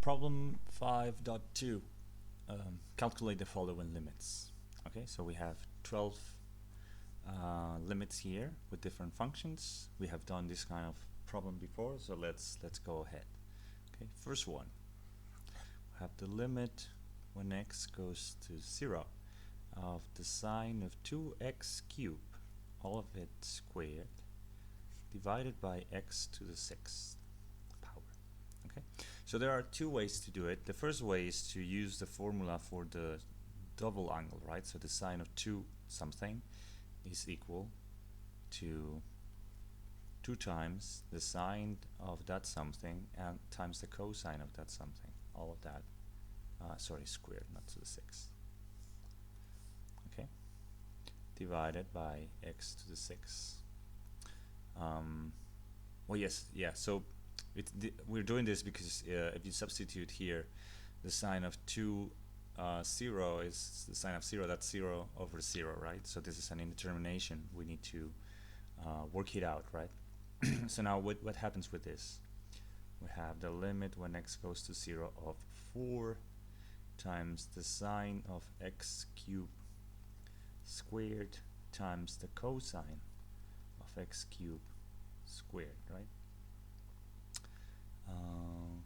Problem 5.2, calculate the following limits. Okay, so we have 12 limits here with different functions. We have done this kind of problem before, so let's go ahead. Okay, first one, we have the limit when x goes to 0 of the sine of 2x cubed, all of it squared, divided by x to the 6th power. Okay, so there are two ways to do it. The first way is to use the formula for the double angle, right? So the sine of 2 something is equal to 2 times the sine of that something and times the cosine of that something, all of that squared, not to the 6th. Okay, divided by x to the 6th. Well, yes, yeah, so we're doing this because if you substitute here the sine of 2 0 is the sine of 0, that's 0 over 0, right? So this is an indetermination. We need to work it out, right? So now what happens with this? We have the limit when x goes to 0 of 4 times the sine of x cubed squared times the cosine of x cubed squared, right?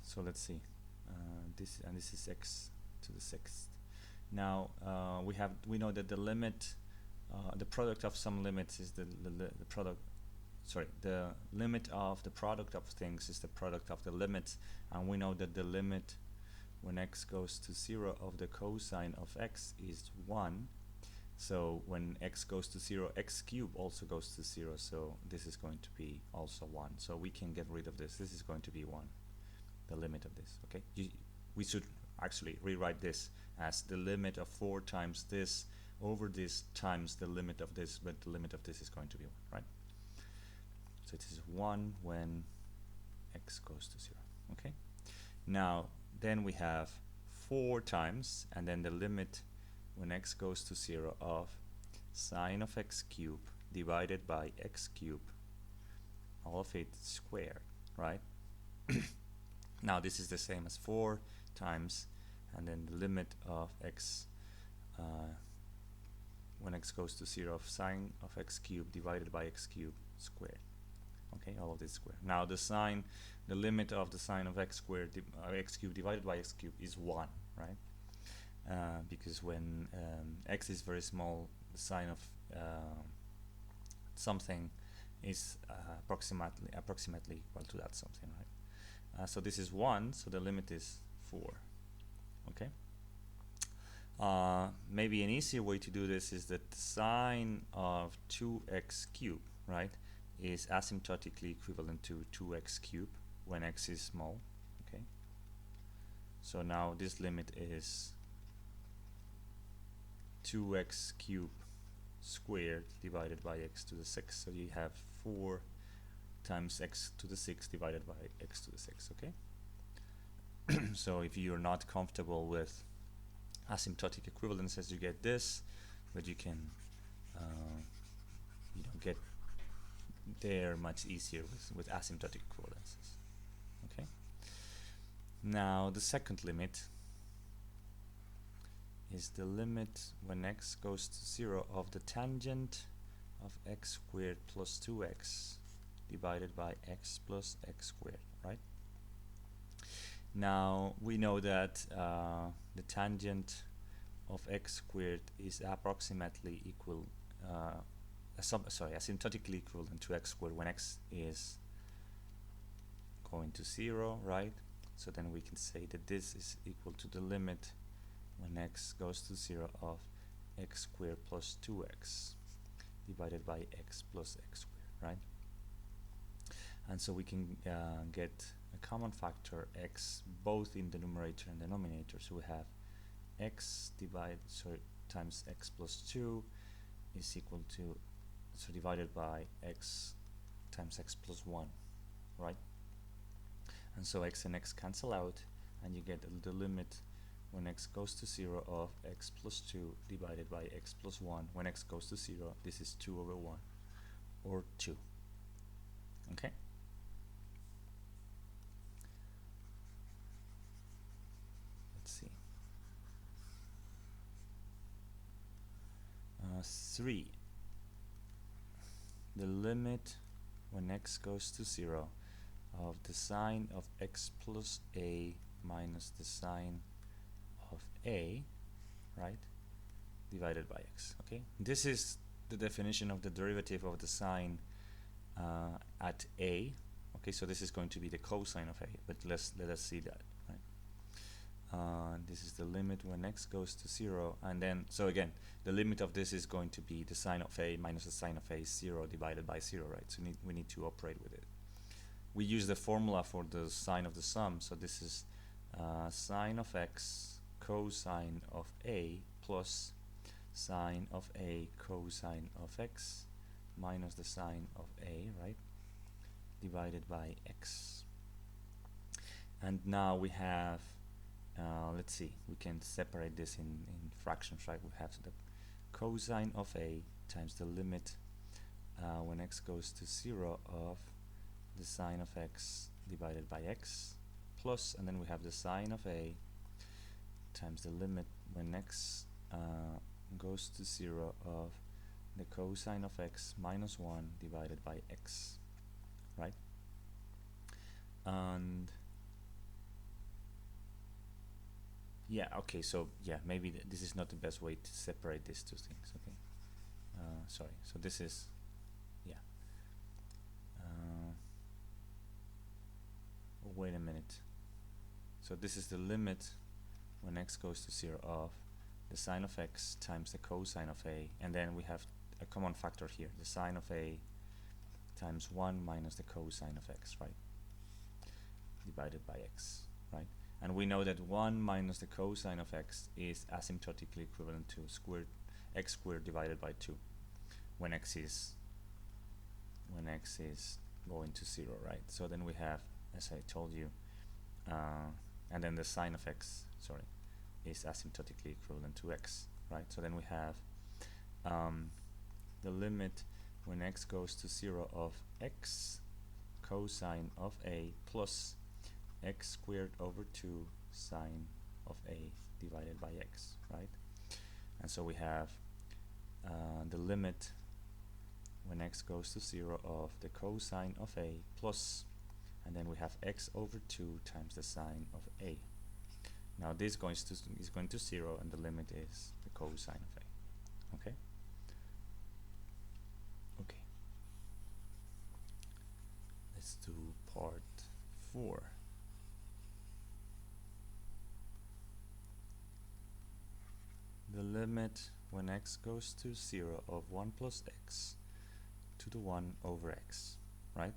So let's see, this is x to the 6th. Now we know that the limit, the product of some limits is the limit of the product of things is the product of the limits, and we know that the limit when x goes to 0 of the cosine of x is 1. So when x goes to 0, x cubed also goes to 0, so this is going to be also 1. So we can get rid of this. This is going to be 1, the limit of this. Okay, we should actually rewrite this as the limit of 4 times this over this times the limit of this, but the limit of this is going to be 1, right? So it is 1 when x goes to 0. Okay, now then we have 4 times, and then the limit when x goes to 0 of sine of x cubed divided by x cubed, all of it squared, right? Now this is the same as 4 times, and then the limit of x when x goes to 0 of sine of x cubed divided by x cubed squared. Okay, all of this squared. Now the limit of the sine of x squared x cubed divided by x cubed is 1, right? Because when x is very small, the sine of something is approximately equal to that something, right? So this is 1, so the limit is 4. Okay. Maybe an easier way to do this is that the sine of 2x cubed, right, is asymptotically equivalent to 2x cubed when x is small. Okay. So now this limit is 2x cubed squared divided by x to the 6th. So you have 4 times x to the 6th divided by x to the 6th. Okay. So if you're not comfortable with asymptotic equivalences, you get this, but you can get there much easier with asymptotic equivalences. Okay. Now the second limit is the limit when x goes to 0 of the tangent of x squared plus 2x divided by x plus x squared, right? Now we know that the tangent of x squared is approximately equal, asymptotically equivalent to x squared when x is going to 0, right? So then we can say that this is equal to the limit when x goes to 0 of x squared plus 2x divided by x plus x squared, right? And so we can get a common factor x both in the numerator and denominator. So we have x times x plus 2 is equal to, so divided by x times x plus 1, right? And so x and x cancel out, and you get the limit when x goes to 0 of x plus 2 divided by x plus 1. When x goes to 0, this is 2 over 1, or 2. Okay. 3. The limit when x goes to 0 of the sine of x plus a minus the sine of a, right, divided by x. Okay, this is the definition of the derivative of the sine at a. Okay, so this is going to be the cosine of a, but let us see that, right? This is the limit when x goes to 0, and then, so again, the limit of this is going to be the sine of a minus the sine of a is 0 divided by 0, right? So we need to operate with it. We use the formula for the sine of the sum, so this is sine of x cosine of a plus sine of a cosine of x minus the sine of a, right, divided by x. And now we have, let's see, we can separate this in fractions, right? We have the cosine of a times the limit when x goes to 0 of the sine of x divided by x plus, and then we have the sine of a times the limit when x goes to 0 of the cosine of x minus 1 divided by x, right? And yeah, okay, so yeah, maybe this is not the best way to separate these two things. Okay, sorry, so this is, yeah, wait a minute, so this is the limit when x goes to 0 of the sine of x times the cosine of a, and then we have a common factor here, the sine of a times 1 minus the cosine of x, right, divided by x, right? And we know that 1 minus the cosine of x is asymptotically equivalent to x squared divided by 2 when x is going to 0, right? So then we have, as I told you, and then the sine of x, sorry, is asymptotically equivalent to x, right? So then we have the limit when x goes to 0 of x cosine of a plus x squared over 2 sine of a divided by x, right? And so we have the limit when x goes to 0 of the cosine of a plus, and then we have x over 2 times the sine of a. Now this is going to 0, and the limit is the cosine of a. Okay. Okay. Let's do part 4. The limit when x goes to 0 of 1 plus x to the 1 over x, right?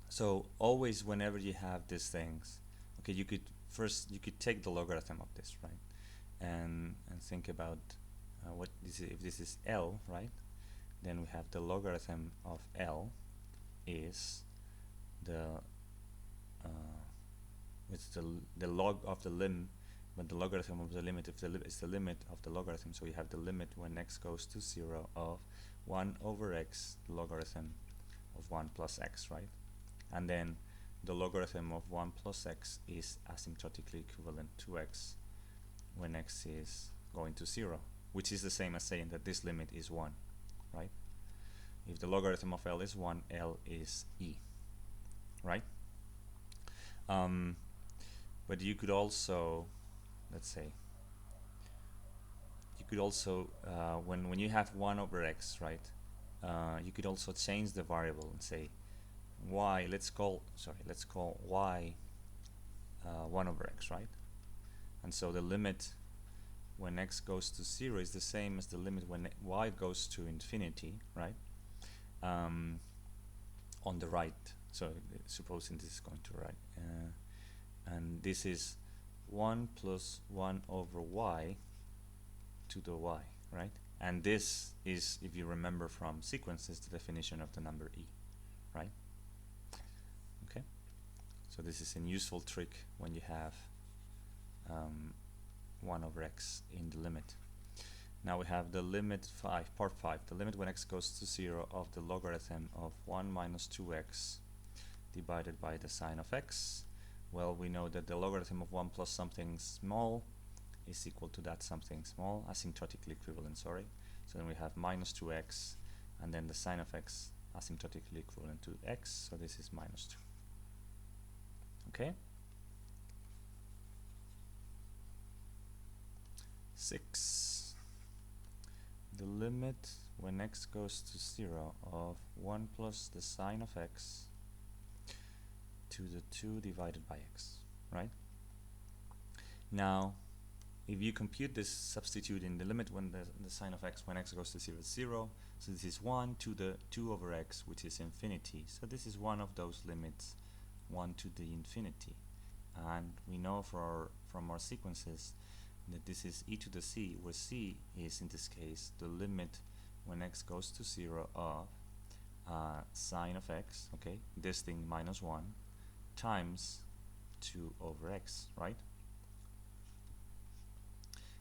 So always whenever you have these things, okay, you could take the logarithm of this, right, and think about what this is. If this is L, right, then we have the logarithm of L is it's the log of the lim, but the logarithm of the limit is the limit of the logarithm. So we have the limit when x goes to 0 of 1 over x, the logarithm of 1 plus x, right? And then the logarithm of 1 plus x is asymptotically equivalent to x when x is going to 0, which is the same as saying that this limit is 1, right? If the logarithm of L is 1, L is e, right? But you could also, let's say, you could also, when you have 1 over x, right, you could also change the variable and say y, let's call y 1 over x, right? And so the limit when x goes to 0 is the same as the limit when y goes to infinity, right? On the right, so supposing this is going to the right, and this is 1 plus 1 over y to the y, right? And this is, if you remember from sequences, the definition of the number e, right? Okay, so this is a useful trick when you have 1 over x in the limit. Now we have the limit 5, part 5, the limit when x goes to 0 of the logarithm of 1 minus 2x divided by the sine of x. Well, we know that the logarithm of 1 plus something small is equal to that something small, asymptotically equivalent, sorry. So then we have minus 2x, and then the sine of x asymptotically equivalent to x, so this is minus 2. Okay? 6. The limit when x goes to 0 of 1 plus the sine of x to the 2 divided by x, right? Now, if you compute this, substitute in the limit when the sine of x when x goes to 0 is 0, so this is 1 to the 2 over x, which is infinity. So this is one of those limits, 1 to the infinity. And we know from our sequences that this is e to the c, where c is, in this case, the limit when x goes to 0 of sine of x, okay, this thing minus 1, times 2 over x, right?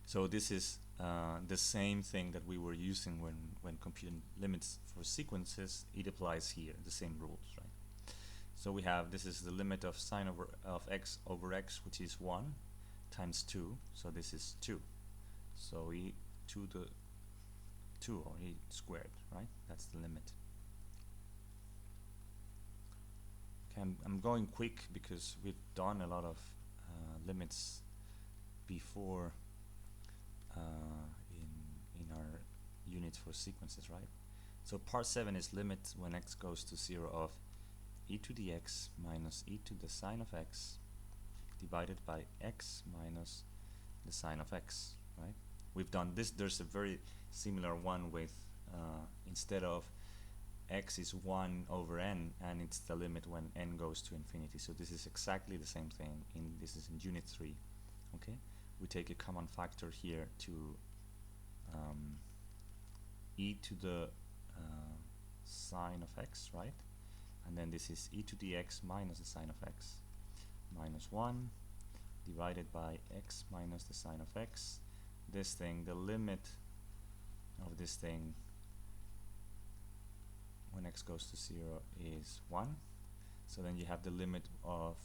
So this is the same thing that we were using when computing limits for sequences. It applies here, the same rules, right? So we have, this is the limit of sine of x over x, which is 1, times 2, so this is 2. So e to the 2, or e squared, right? That's the limit. Okay, I'm going quick because we've done a lot of limits before in our units for sequences, right? So part 7 is limit when x goes to 0 of e to the x minus e to the sine of x divided by x minus the sine of x, right? We've done this. There's a very similar one with instead of x is 1 over n, and it's the limit when n goes to infinity. So this is exactly the same thing. This is in unit 3. Okay, we take a common factor here to e to the sine of x, right? And then this is e to the x minus the sine of x minus 1 divided by x minus the sine of x. This thing, the limit of this thing when x goes to 0 is 1. So then you have the limit of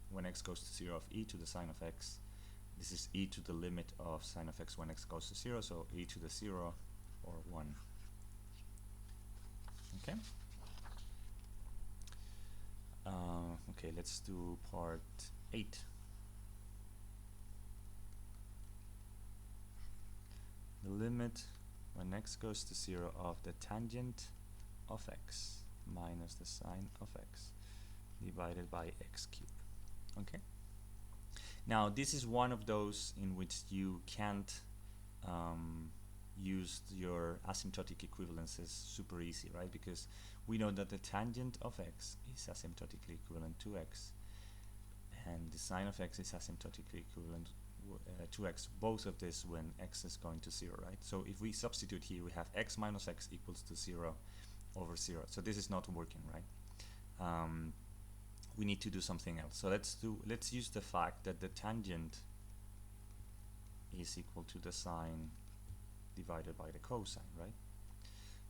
when x goes to 0 of e to the sine of x. This is e to the limit of sine of x when x goes to 0, so e to the 0 or 1. Okay? Okay, let's do part 8. The limit when x goes to 0 of the tangent of x minus the sine of x divided by x cubed. Okay? Now this is one of those in which you can't use your asymptotic equivalences super easy, right? Because we know that the tangent of x is asymptotically equivalent to x, and the sine of x is asymptotically equivalent to x, both of this when x is going to 0, right? So if we substitute here, we have x minus x equals to 0 over 0. So this is not working, right? We need to do something else. So let's use the fact that the tangent is equal to the sine divided by the cosine, right?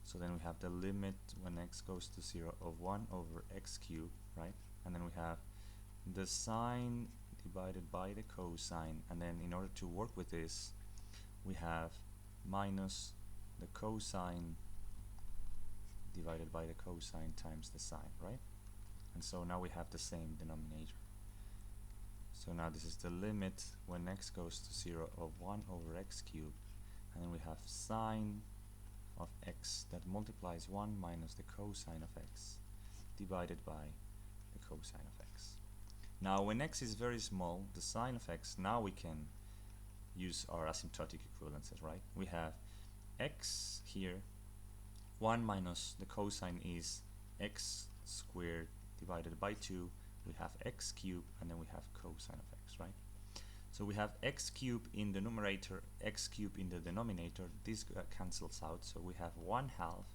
So then we have the limit when x goes to 0 of 1 over x cubed, right? And then we have the sine divided by the cosine, and then in order to work with this, we have minus the cosine divided by the cosine times the sine, right? And so now we have the same denominator. So now this is the limit when x goes to 0 of 1 over x cubed, and then we have sine of x that multiplies 1 minus the cosine of x divided by the cosine of x. Now when x is very small, the sine of x, now we can use our asymptotic equivalences, right? We have x here, 1 minus the cosine is x squared divided by 2, we have x cubed, and then we have cosine of x, right? So we have x cubed in the numerator, x cubed in the denominator. This cancels out, so we have 1/2,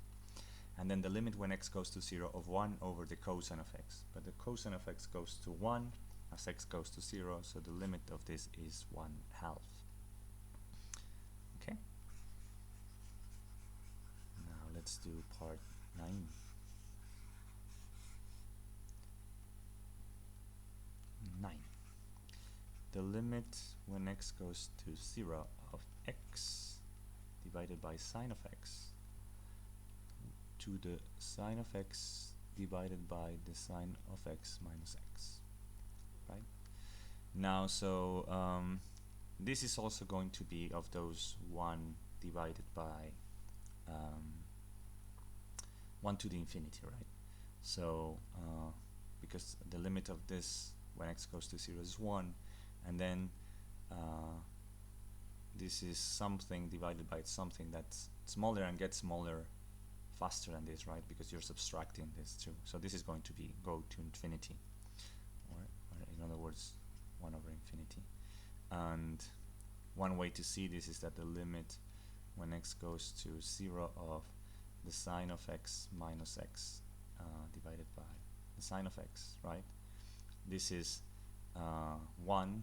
and then the limit when x goes to 0 of 1 over the cosine of x. But the cosine of x goes to 1 as x goes to 0, so the limit of this is 1/2. Okay? Now let's do part 9. 9. the limit when x goes to 0 of x divided by sine of x to the sine of x divided by the sine of x minus x, right? Now, so this is also going to be of those 1 divided by 1 to the infinity, right? So because the limit of this when x goes to 0 is 1, and then this is something divided by something that's smaller and gets smaller faster than this, right? Because you're subtracting this too. So this is going to be go to infinity, or in other words 1 over infinity. And one way to see this is that the limit when x goes to 0 of the sine of x minus x divided by the sine of x, right? This is 1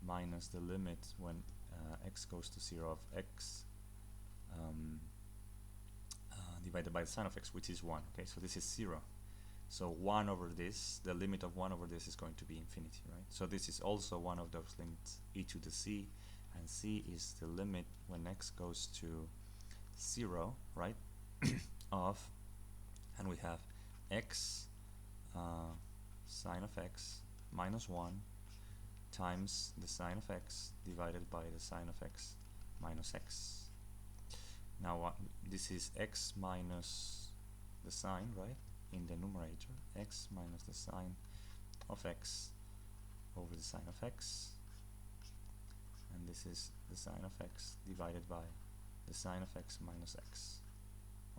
minus the limit when x goes to 0 of x divided by the sine of x, which is 1. Okay, so this is 0. So 1 over this, the limit of 1 over this is going to be infinity, right? So this is also one of those limits, e to the c, and c is the limit when x goes to 0, right? of, and we have x sine of x minus 1 times the sine of x divided by the sine of x minus x. Now this is x minus the sine, right, in the numerator, x minus the sine of x over the sine of x, and this is the sine of x divided by the sine of x minus x.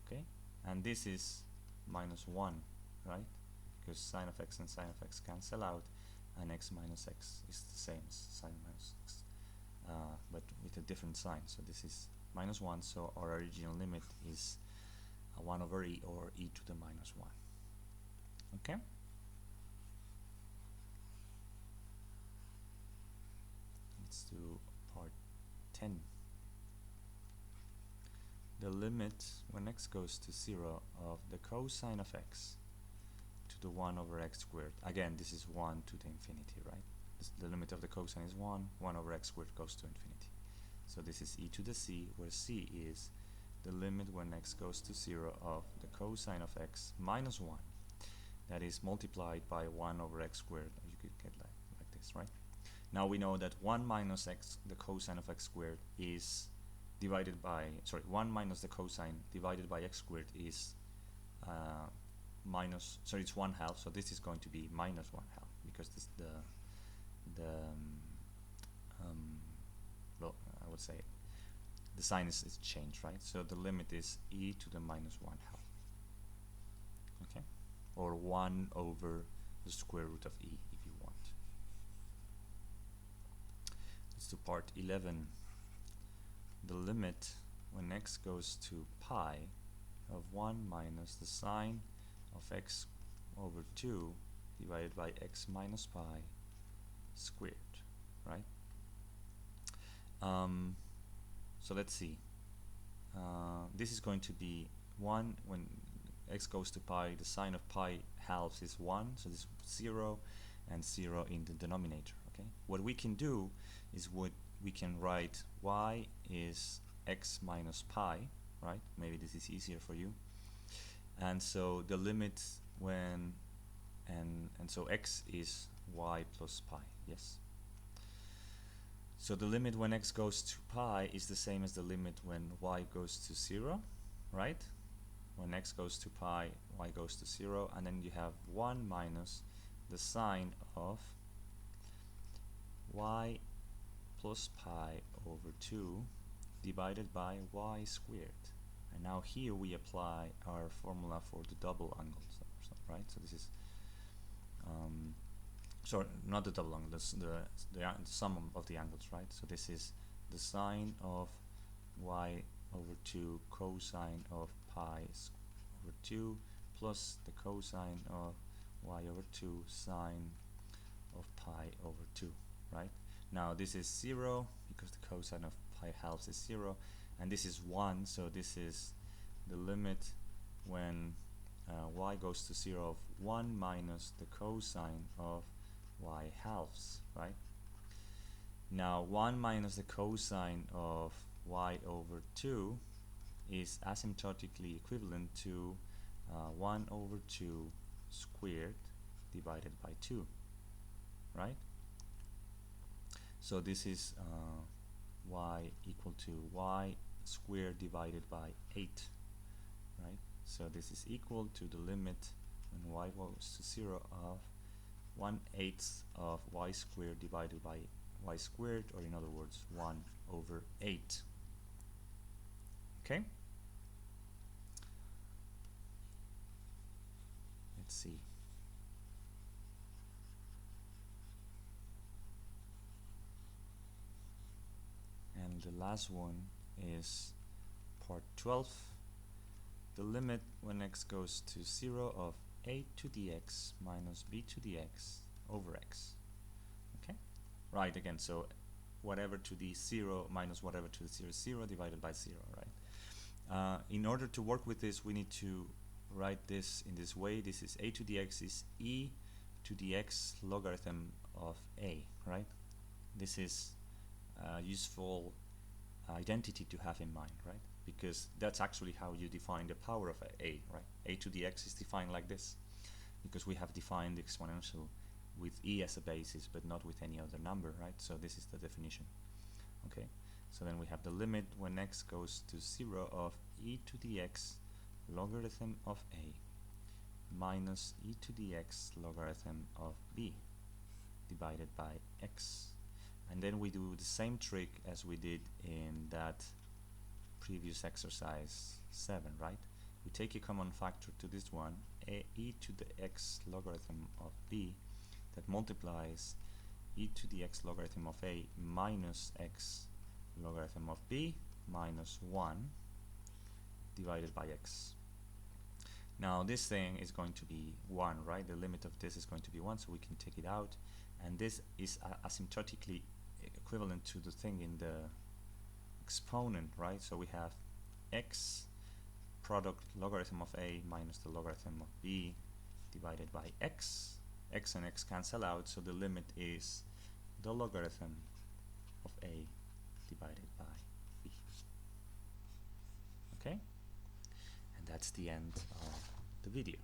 Okay, and this is minus 1, right, because sine of x and sine of x cancel out, and x minus x is the same as sine minus x, but with a different sign. So this is minus 1, so our original limit is 1 over e, or e to the minus 1. Okay? Let's do part 10. The limit when x goes to 0 of the cosine of x to the 1 over x squared. Again, this is 1 to the infinity, right? The limit of the cosine is 1 over x squared goes to infinity. So this is e to the c, where c is the limit when x goes to 0 of the cosine of x minus 1, that is multiplied by 1 over x squared. You could get like this, right? Now we know that 1 minus x, the cosine of x squared, is divided by, 1 minus the cosine divided by x squared is it's 1/2, so this is going to be minus 1/2, because this well, I would say the sign is changed, right? So the limit is e to the minus 1/2, okay, or 1 over the square root of e if you want. Let's do part 11. The limit when x goes to pi of 1 minus the sine of x over 2 divided by x minus pi squared, right? So let's see. This is going to be 1 when x goes to pi. The sine of pi halves is 1, so this is 0 and 0 in the denominator. Okay. What we can do is we can write y is x minus pi, right? Maybe this is easier for you. And so the limit when and so x is y plus pi. Yes. So the limit when x goes to pi is the same as the limit when y goes to 0, right? When x goes to pi, y goes to 0, and then you have 1 minus the sine of y plus pi over 2 divided by y squared. And now here we apply our formula for the double angles, right? So this is sorry, not the double angle, the sum of the angles, right? So this is the sine of y over 2 cosine of pi over 2 plus the cosine of y over 2 sine of pi over 2, right? Now this is 0 because the cosine of pi halves is 0, and this is 1, so this is the limit when y goes to 0 of 1 minus the cosine of y halves, right? Now 1 minus the cosine of y over 2 is asymptotically equivalent to 1 over 2 squared divided by 2, right? So this is y equal to y squared divided by 8, right? So this is equal to the limit when y goes to 0 of 1/8 of y squared divided by y squared, or in other words 1 over 8. Okay, let's see. And the last one is part 12. The limit when x goes to 0 of a to the x minus b to the x over x. Okay, right, again, so whatever to the 0 minus whatever to the 0 is 0 divided by 0, right? In order to work with this, we need to write this in this way. This is a to the x is e to the x logarithm of a, right? This is a useful identity to have in mind, right? Because that's actually how you define the power of a, right? A to the x is defined like this, because we have defined the exponential with e as a basis, but not with any other number, right? So this is the definition. Okay, so then we have the limit when x goes to 0 of e to the x logarithm of a minus e to the x logarithm of b divided by x. And then we do the same trick as we did in that previous exercise 7, right? We take a common factor to this one, e to the x logarithm of b, that multiplies e to the x logarithm of a minus x logarithm of b minus 1 divided by x. Now this thing is going to be 1, right? The limit of this is going to be 1, so we can take it out, and this is asymptotically equivalent to the thing in the exponent, right? So we have x product logarithm of a minus the logarithm of b divided by x. X and x cancel out, so the limit is the logarithm of a divided by b. Okay? And that's the end of the video.